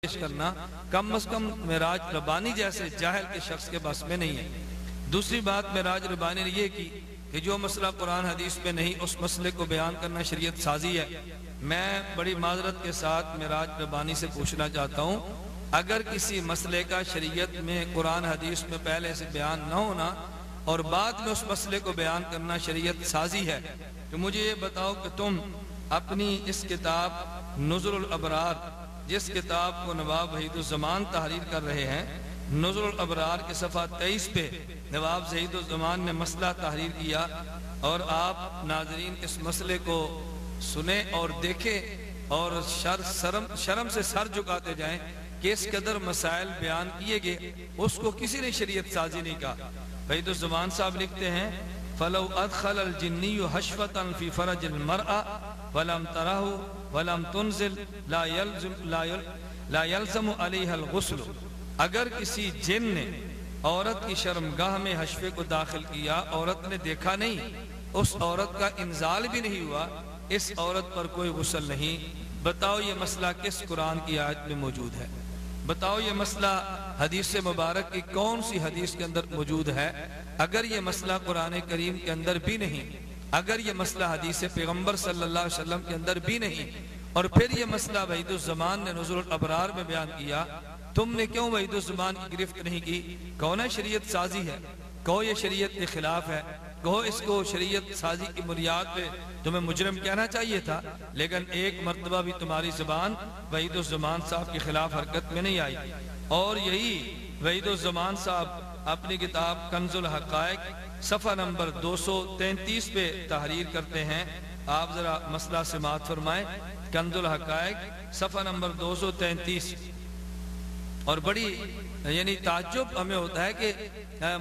پیش کرنا کم از کم معراج ربانی جیسے جاہل کے شخص کے بس میں نہیں ہے۔ دوسری بات معراج ربانی نے یہ کی کہ جو مسئلہ قرآن حدیث میں نہیں اس مسئلے کو بیان کرنا شریعت سازی ہے۔ میں بڑی معذرت کے ساتھ معراج ربانی سے پوچھنا چاہتا ہوں، اگر کسی مسئلے کا شریعت میں قرآن حدیث میں پہلے سے بیان نہ ہونا اور بعد میں اس مسئلے کو بیان کرنا شریعت سازی ہے تو مجھے یہ بتاؤ کہ تم اپنی اس کتاب نظر الابرار، جس کتاب کو نواب وحید الزمان تحریر کر رہے ہیں، نظر الابرار کے صفحہ 23 پہ نواب وحید الزمان نے مسئلہ تحریر کیا، اور آپ ناظرین اس مسئلے کو سنیں اور دیکھیں اور شرم سے سر جھکاتے جائیں کہ اس قدر مسائل بیان کیے گئے اس کو کسی نے شریعت سازی نہیں کہا۔ وحید الزمان صاحب لکھتے ہیں فَلَوْ أَدْخَلَ الْجِنِّيُّ حَشْفَةً فِي فَرَجِ الْمَرْأَةِ وَلَمْ تَرَهُ وَلَمْ تُنزِلْ لَا يَلْزَمُ عَلَيْهَا الْغُسْلُ، اگر کسی جن نے عورت کی شرمگاہ میں حشفے کو داخل کیا، عورت نے دیکھا نہیں، اس عورت کا انزال بھی نہیں ہوا، اس عورت پر کوئی غسل نہیں۔ بتاؤ یہ مسئلہ کس قرآن کی آیت میں موجود ہے؟ بتاؤ یہ مسئلہ حدیث مبارک کی کون سی حدیث کے اندر موجود ہے؟ اگر یہ مسئلہ قرآن کریم کے اندر بھی نہیں، اگر یہ مسئلہ حدیث پیغمبر صلی اللہ علیہ وسلم کے اندر بھی نہیں، اور پھر یہ مسئلہ وحید الزمان نے نظر الابرار میں بیان کیا، تم نے کیوں وحید الزمان کی گرفت نہیں کی؟ کہو نا شریعت سازی ہے، کہو یہ شریعت کے خلاف ہے، کہو اس کو شریعت سازی کی بنیاد پہ تمہیں مجرم کہنا چاہیے تھا، لیکن ایک مرتبہ بھی تمہاری زبان وحید الزمان صاحب کے خلاف حرکت میں نہیں آئی۔ اور یہی وحید الزمان صاحب اپنی کتاب کنز الحقائق صفحہ نمبر 233 پہ تحریر کرتے ہیں، آپ ذرا مسئلہ سماعت فرمائیں، کنز الحقائق صفحہ نمبر 233۔ اور بڑی یعنی تعجب ہمیں ہوتا ہے کہ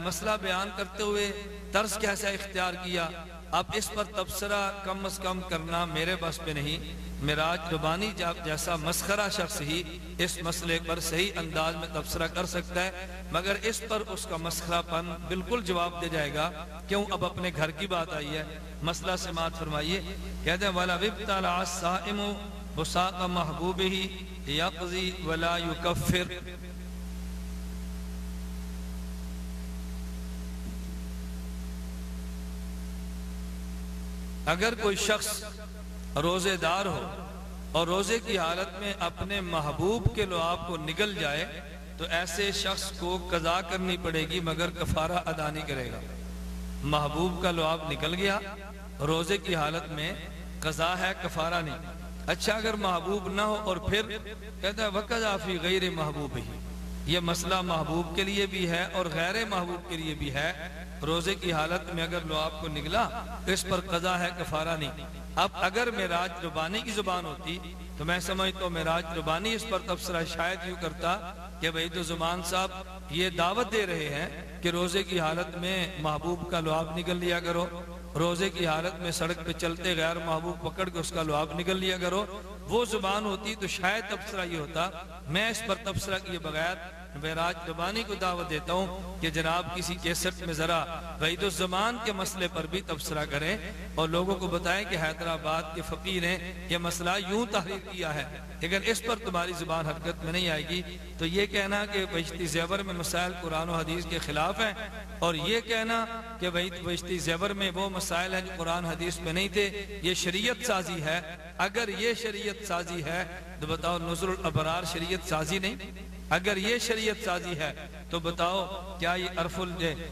مسئلہ بیان کرتے ہوئے طرز کیسا اختیار کیا، اب اس پر تبصرہ کم از کم کرنا میرے بس پہ نہیں۔ معراج ربانی جیسا مسخرہ شخص ہی اس مسئلے پر صحیح انداز میں تبصرہ کر سکتا ہے، مگر اس پر اس کا مسخرہ پن بالکل جواب دے جائے گا، کیوں اب اپنے گھر کی بات آئی ہے۔ مسئلہ سماعت فرمائیے، کہتے ہیں وَلَا وِبْتَلَعَ الصَّائِمُ بُسَاقَ مَحْبُوبِهِ يَقْضِي وَلَا يُكَفِّرُ۔ اگر کوئی شخص روزے دار ہو اور روزے کی حالت میں اپنے محبوب کے لعاب کو نگل جائے تو ایسے شخص کو قضا کرنی پڑے گی مگر کفارہ ادا نہیں کرے گا۔ محبوب کا لعاب نکل گیا روزے کی حالت میں، قضا ہے کفارہ نہیں۔ اچھا اگر محبوب نہ ہو اور پھر کہتا ہے وَقَضَا فِي غَيْرِ مَحْبُوبِهِ، یہ مسئلہ محبوب کے لیے بھی ہے اور غیر محبوب کے لیے بھی ہے۔ روزے کی حالت میں اگر لعاب کو نگلا تو اس پر قضا ہے کفارہ نہیں۔ اب اگر معراج ربانی کی زبان ہوتی تو میں سمجھتا ہوں معراج ربانی اس پر تبصرہ شاید یوں کرتا کہ وحید الزمان صاحب یہ دعوت دے رہے ہیں کہ روزے کی حالت میں محبوب کا لعاب نگل لیا کرو، روزے کی حالت میں سڑک پہ چلتے غیر محبوب پکڑ کے اس کا لعاب نگل لیا کرو۔ وہ زبان ہوتی تو شاید تبصرہ یہ ہوتا۔ میں اس پر تبصرہ کیے بغیر معراج ربانی کو دعوت دیتا ہوں کہ جناب کسی کیسٹ میں ذرا وحید الزمان کے مسئلے پر بھی تبصرہ کریں اور لوگوں کو بتائیں کہ حیدرآباد کے فقیر نے یہ مسئلہ یوں تحریر کیا ہے، لیکن اس پر تمہاری زبان حرکت میں نہیں آئے گی۔ تو یہ کہنا کہ وحشتی زیور میں مسائل قرآن و حدیث کے خلاف ہیں، اور یہ کہنا کہ وحشتی زیور میں وہ مسائل ہیں جو قرآن حدیث میں نہیں تھے، یہ شریعت سازی ہے۔ اگر یہ شریعت سازی ہے تو بتاؤ نظر الابرار شریعت سازی نہیں؟ اگر یہ شریعت سازی ہے تو بتاؤ کیا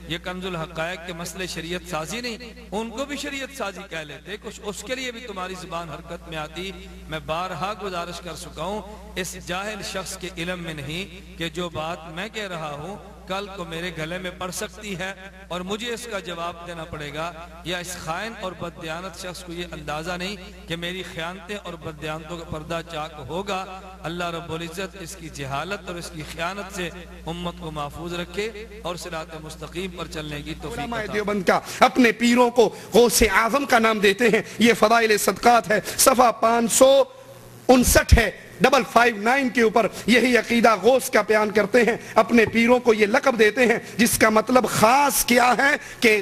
یہ کنز الحقائق کے مسئلے شریعت سازی نہیں؟ ان کو بھی شریعت سازی کہہ لیتے، کچھ اس کے لیے بھی تمہاری زبان حرکت میں آتی۔ میں بارہا گزارش کر چکا ہوں اس جاہل شخص کے علم میں نہیں کہ جو بات میں کہہ رہا ہوں کل کو میرے گلے میں پڑ سکتی ہے اور مجھے اس کا جواب دینا پڑے گا، یا اس خائن اور بددیانت شخص کو یہ اندازہ نہیں کہ میری خیانتیں اور بددیانتوں کا پردہ چاک ہوگا۔ اللہ رب العزت اس کی جہالت اور اس کی خیانت سے امت کو محفوظ رکھے اور صراط مستقیم پر چلنے کی توفیق عطا۔ علماء دیوبند کا اپنے پیروں کو غوث اعظم کا نام دیتے ہیں، یہ فضائل صدقات ہے، صفحہ 559 ہے، 559 کے اوپر یہی عقیدہ غوث کا بیان کرتے ہیں، اپنے پیروں کو یہ لقب دیتے ہیں جس کا مطلب خاص کیا ہے کہ